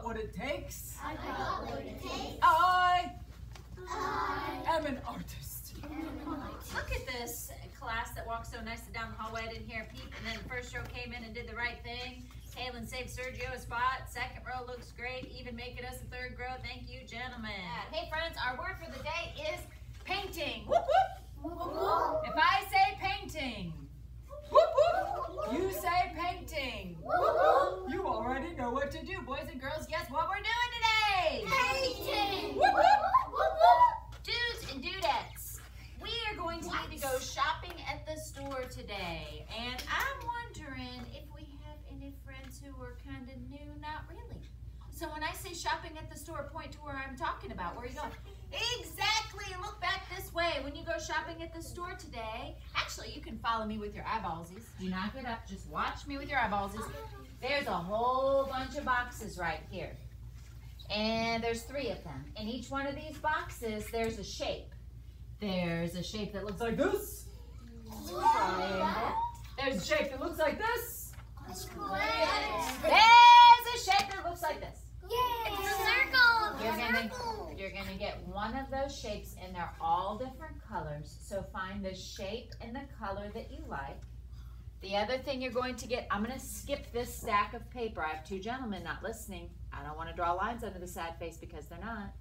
what it takes. I got what it takes. I am an artist. Look at this class that walks so nicely down the hallway. I didn't hear a peep, and then the first row came in and did the right thing. Kaylin saved Sergio a spot. Second row looks great, even making us a third row. Thank you, gentlemen. Hey, friends, our word for the day is painting. Whoop, whoop. Whoop, whoop. If I say painting, whoop, whoop. You say painting. Whoop, whoop. You already know what to do, boys and girls. Guess what we're doing today? Painting. Whoop, whoop. Whoop, whoop. Dudes and dudettes, we are going to need to go shopping at the store today. And I'm wondering if we have any friends who are kind of new. Not really. So when I say shopping at the store, point to where I'm talking about. Where are you going? Exactly. Look back this way. When you go shopping at the store today, actually, you can follow me with your eyeballsies. Do not get up. Just watch me with your eyeballsies. There's a whole bunch of boxes right here. And there's 3 of them. In each one of these boxes, there's a shape. There's a shape that looks like this. Triangle. There's a shape that looks like this. Square. There's a shape that looks like this. Yay. It's a circle. You're gonna get one of those shapes, and they're all different colors. So find the shape and the color that you like. The other thing you're going to get, I'm gonna skip this stack of paper. I have 2 gentlemen not listening. I don't want to draw lines under the sad face because they're not.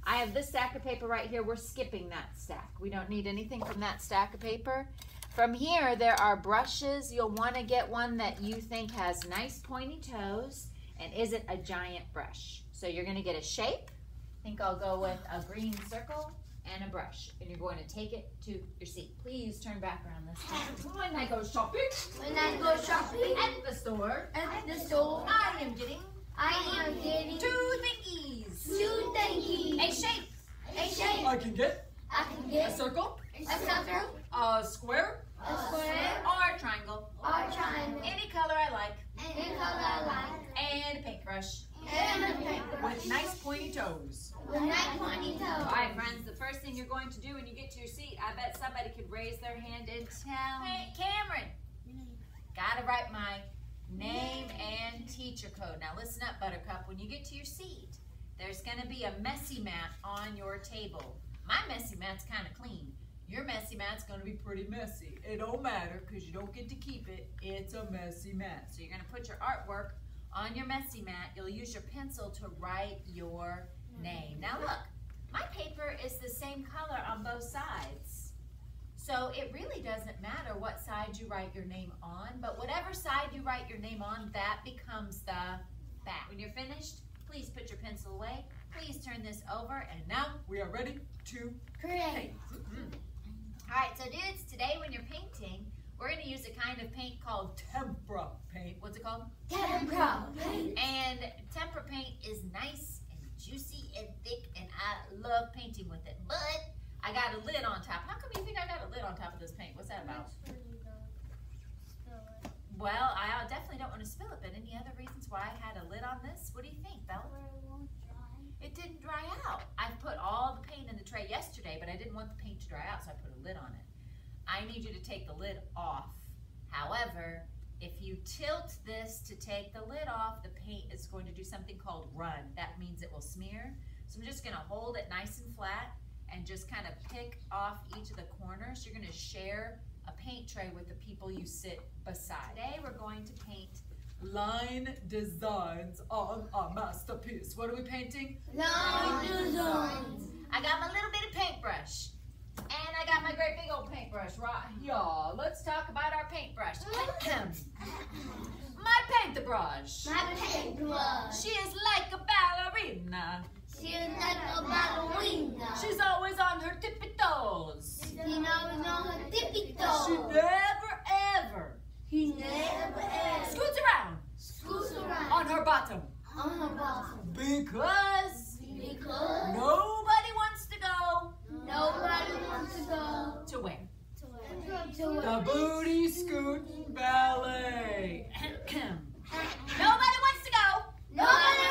I have this stack of paper right here. We're skipping that stack. We don't need anything from that stack of paper. From here, there are brushes. You'll want to get one that you think has nice pointy toes and isn't a giant brush. So you're going to get a shape. I think I'll go with a green circle and a brush. And you're going to take it to your seat. Please turn back around this time. When I go shopping When I go shopping at the store, at the store, I am getting 2 thingies. 2 thingies. A shape. A shape. I can get I can a get circle, a circle, a square, a square, Or a triangle. or a triangle. Any color I like. Any color I like. And a paintbrush. And a paper. with nice pointy toes. With nice pointy toes. All right, friends, the first thing you're going to do when you get to your seat, I bet somebody could raise their hand and tell me. Cameron, gotta write my name and teacher code. Now listen up, Buttercup. When you get to your seat, there's gonna be a messy mat on your table. My messy mat's kind of clean. Your messy mat's gonna be pretty messy. It don't matter because you don't get to keep it. It's a messy mat. So you're gonna put your artwork on your messy mat. You'll use your pencil to write your name. Now look, my paper is the same color on both sides. So it really doesn't matter what side you write your name on, but whatever side you write your name on, that becomes the back. When you're finished, please put your pencil away. Please turn this over, and now We are ready to Great. all right, so dudes, today when you're painting, we're gonna use a kind of paint called tempera paint. what's it called? Tempera paint. And tempera paint is nice and juicy and thick, and I love painting with it. But I got a lid on top. How come you think I got a lid on top of this paint? What's that about? Well, I definitely don't want to spill it, but any other reasons why I had a lid on this? What do you think, Bella? It didn't dry out. I put all the paint in the tray yesterday, but I didn't want the paint to dry out, so I put a lid on it. I need you to take the lid off. However, if you tilt this to take the lid off, the paint is going to do something called run. That means it will smear. So I'm just gonna hold it nice and flat and just kind of pick off each of the corners. You're gonna share a paint tray with the people you sit beside. Today we're going to paint line designs on a masterpiece. What are we painting? Line designs. I got my little bitty paintbrush. And I got my great big old paintbrush right here. Let's talk about our paintbrush. My paintbrush. My paintbrush. She is like a ballerina. She is like a ballerina. She's always on her tippy toes. He knows on her tippy She toes. never ever He never ever Scoots around scoots around on her bottom on her bottom. because Because nobody wants to go nobody wants to go to where? to the booty scoot ballet. Nobody wants to go Nobody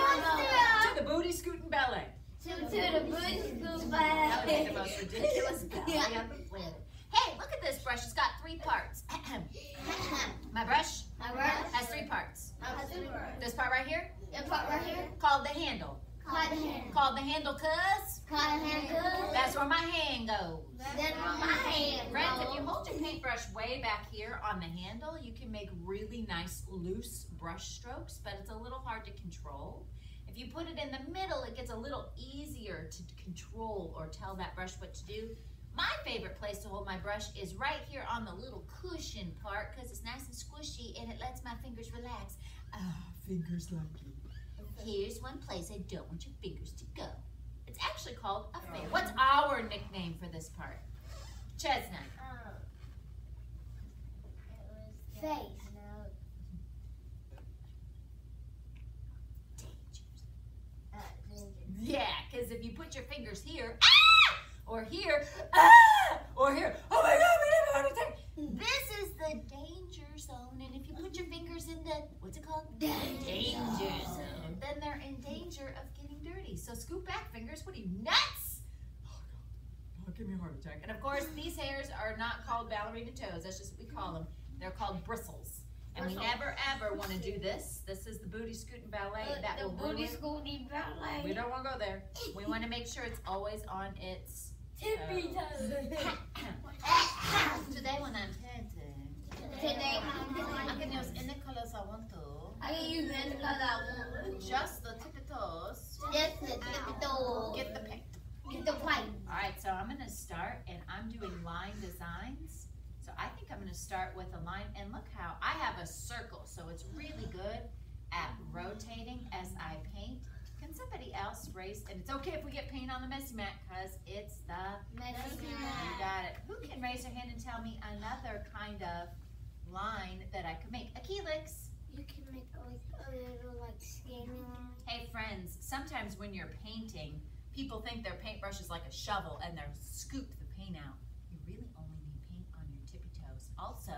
handle, cuz? Cotton handle. That's where my hand goes. That's where my hand Friends, goes. if you hold your paintbrush way back here on the handle, you can make really nice loose brush strokes, but it's a little hard to control. If you put it in the middle, it gets a little easier to control or tell that brush what to do. My favorite place to hold my brush is right here on the little cushion part because it's nice and squishy and it lets my fingers relax. Ah, fingers like you. Here's one place I don't want your fingers to go. It's actually called a fan. What's our nickname for this part? Chestnut. Face. Yeah, because if you put your fingers here, ah! Or here, ah! Or here, oh my God, we didn't want to take. This is the danger zone, and if you put your fingers in the, what's it called? Danger zone. Then they're in danger of getting dirty. So scoot back, fingers. What are you, nuts? Oh God, don't give me a heart attack. And of course, these hairs are not called ballerina toes. That's just what we call them. They're called bristles. And we never ever want to do this. This is the booty scooting ballet. That will booty ruin. scooting ballet. We don't want to go there. We want to make sure it's always on its tippy toes. Today when I'm painting, Today I can use any colors I want to. I can use any color I want. Just the tippy toes. Just the tippy toes. Get the paint. Get the paint. All right, so I'm going to start, and I'm doing line designs. So I think I'm going to start with a line, and look how I have a circle, so it's really good at rotating as I paint. Can somebody else raise, and it's okay if we get paint on the messy mat, because it's the Messy You mat. got it. Who can raise their hand and tell me another kind of line that I could make? Achilles. You can make like a little like skinny line. Hey friends, sometimes when you're painting, people think their paintbrush is like a shovel and they'll scoop the paint out. You really only need paint on your tippy toes. Also,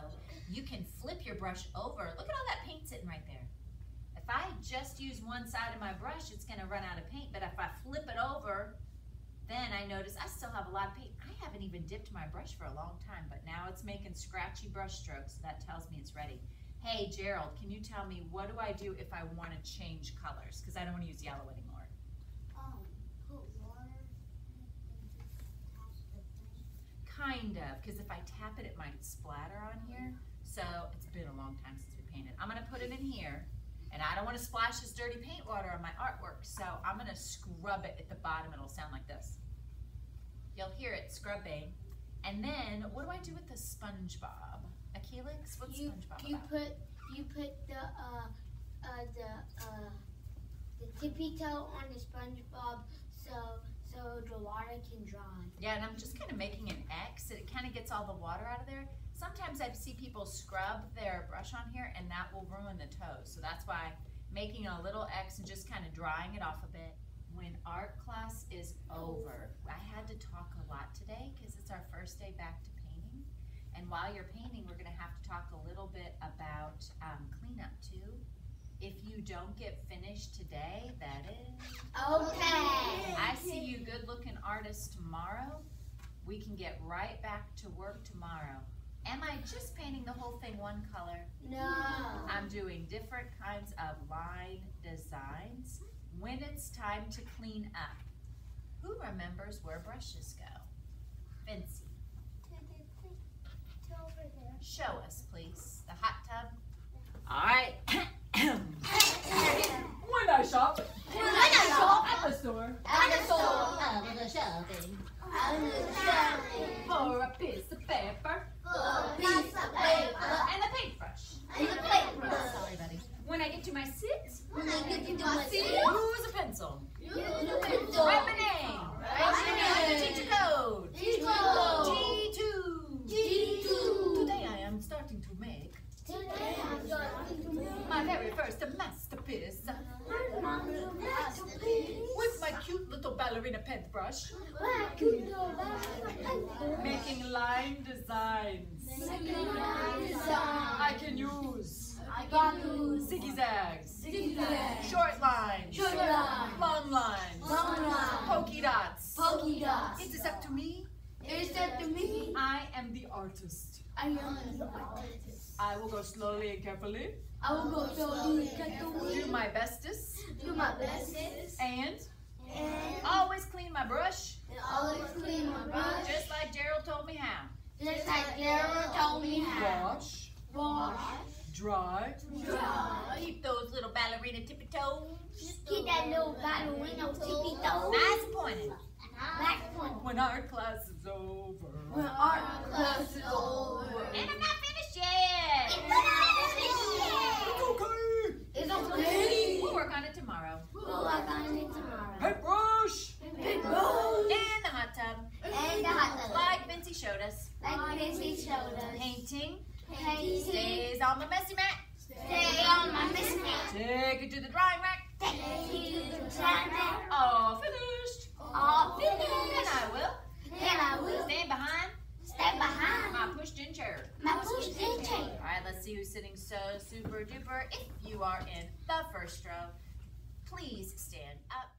you can flip your brush over. Look at all that paint sitting right there. If I just use one side of my brush, it's gonna run out of paint, but if I flip it over, then I notice I still have a lot of paint. I haven't even dipped my brush for a long time, but now it's making scratchy brush strokes. That tells me it's ready. Hey, Gerald, can you tell me what do I do if I want to change colors? Because I don't want to use yellow anymore. Put water and just touch the thing. Kind of, because if I tap it, it might splatter on here. So it's been a long time since we painted. I'm going to put it in here, and I don't want to splash this dirty paint water on my artwork, so I'm going to scrub it at the bottom. It'll sound like this. You'll hear it scrubbing. And then, what do I do with the SpongeBob? Achilles? What's SpongeBob about? You put the tippy toe on the SpongeBob so the water can dry. Yeah, and I'm just kind of making an X, and it kind of gets all the water out of there. Sometimes I see people scrub their brush on here, and that will ruin the toes. So that's why making a little X and just kind of drying it off a bit. When art class is over, I had to talk a lot today because it's our first day back to painting. And while you're painting, we're going to have to talk a little bit about cleanup too. If you don't get finished today, that is Okay. I see you good-looking artists tomorrow. We can get right back to work tomorrow. Am I just painting the whole thing one color? No. I'm doing different kinds of line designs. When it's time to clean up, who remembers where brushes go? Vinci, show us, please. The hot tub. All right. When I shop. At the store. For a piece of paper. And a paintbrush. Sorry, buddy. When I get to my seat, use a pencil. Write my name. Teacher code. G2. Today I am starting to make my very first masterpiece. With my cute little ballerina paintbrush. Making line designs. I can use zigzags, short lines, long lines, polka dots. It is up to me. I am the artist. I will go slowly and carefully. Do my bestest. And Always clean my brush, always clean my brush, just like Gerald told me how. just like Gerald told me how. Wash, Wash, dry, dry. keep those little ballerina tippy toes Keep that little ballerina tippy toe. nice and pointed. Back one. When art class is over. When art class is over. And I'm not finished yet. Okay. It's okay. We'll work on it tomorrow. We'll work on it tomorrow. Paintbrush Big roll. and the hot tub, And the hot dog. like Vincy showed us. Like Missy showed us. Painting Painting. stays on the messy mat. Stay on my missing mat. Take it to the drying rack. Take it to the time mat. All finished. All And finished. I will And I will stand behind stay behind my pushed-in chair. my push-in chair. All right, let's see who's sitting so super duper. If you are in the first row, please stand up.